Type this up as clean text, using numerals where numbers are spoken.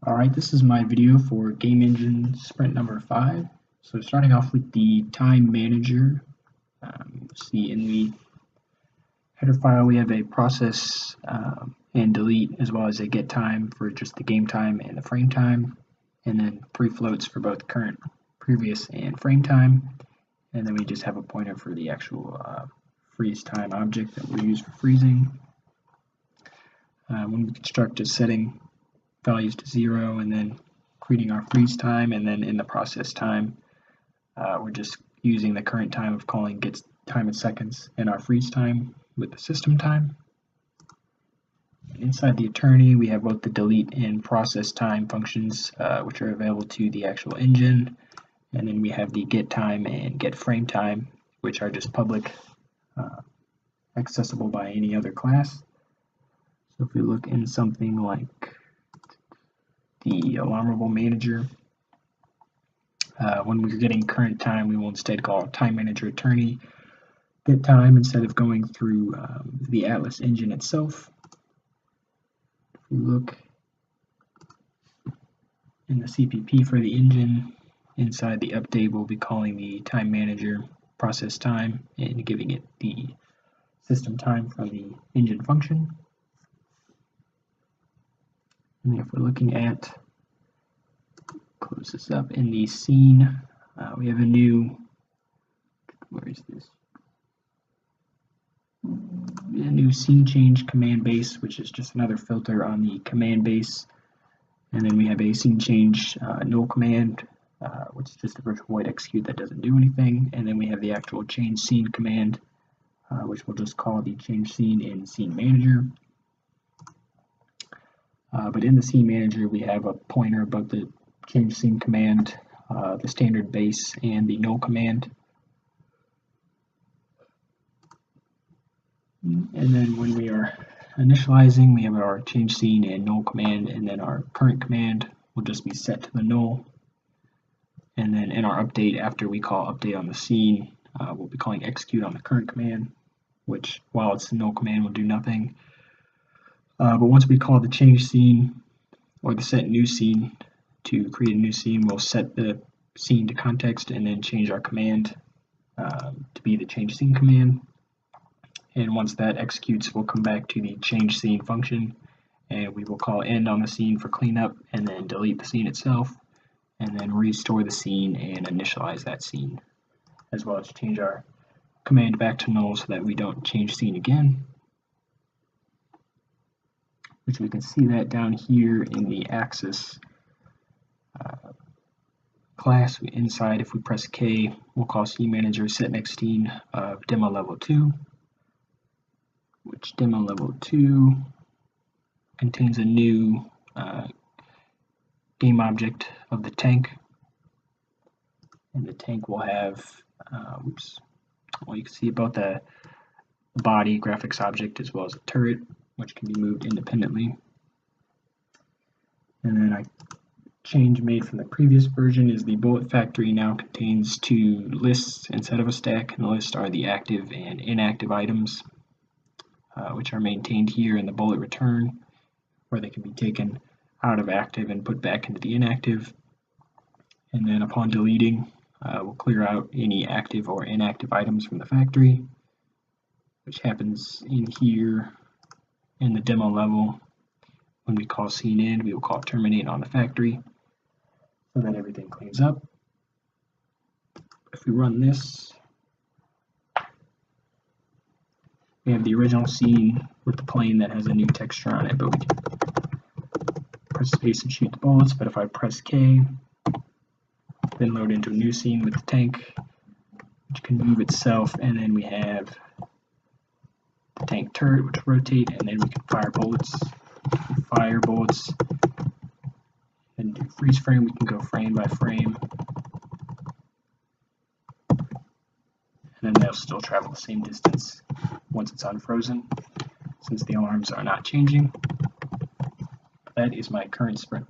Alright, this is my video for Game Engine sprint number 5. So starting off with the time manager, see in the header file we have a process and delete, as well as a get time for just the game time and the frame time, and then 3 floats for both current, previous, and frame time, and then we just have a pointer for the actual freeze time object that we'll use for freezing. When we construct a setting values to 0 and then creating our freeze time, and then in the process time we're just using the current time of calling get time in seconds and our freeze time with the system time. And inside the attorney we have both the delete and process time functions which are available to the actual engine, and then we have the get time and get frame time, which are just public, accessible by any other class. So if we look in something like the alarmable manager, when we're getting current time, we will instead call time manager attorney get time instead of going through the Atlas engine itself. If we look in the CPP for the engine, inside the update we'll be calling the time manager process time and giving it the system time from the engine function. And if we're looking at, close this up, in the scene, we have a new, where is this? A new scene change command base, which is just another filter on the command base. And then we have a scene change null command, which is just a virtual void execute that doesn't do anything. And then we have the actual change scene command, which we'll just call the change scene in scene manager. But in the scene manager we have a pointer above the change scene command, the standard base, and the null command. And then when we are initializing, we have our change scene and null command, and then our current command will just be set to the null. And then in our update, after we call update on the scene, we'll be calling execute on the current command, which, while it's the null command, will do nothing. But once we call the change scene or the set new scene to create a new scene, we'll set the scene to context and then change our command to be the change scene command. And once that executes, we'll come back to the change scene function, and we will call end on the scene for cleanup, and then delete the scene itself, and then restore the scene and initialize that scene, as well as change our command back to null so that we don't change scene again. Which we can see that down here in the axis class. Inside, if we press K, we'll call scene manager set next scene of demo level 2, which demo level 2 contains a new game object of the tank, and the tank will have well, you can see about the body graphics object as well as a turret, which can be moved independently. And then a change made from the previous version is the bullet factory now contains 2 lists instead of a stack, and the lists are the active and inactive items, which are maintained here in the bullet return, where they can be taken out of active and put back into the inactive. And then upon deleting, we'll clear out any active or inactive items from the factory, which happens in here in the demo level. When we call scene end, we will call terminate on the factory, so that everything cleans up. If we run this, we have the original scene with the plane that has a new texture on it, but we can press space and shoot the bullets. But if I press K, then load into a new scene with the tank, which can move itself, and then we have the tank turret, which rotate, and then we can fire bullets. Fire bullets and do freeze frame. We can go frame by frame, and then they'll still travel the same distance once it's unfrozen, since the alarms are not changing. That is my current sprint.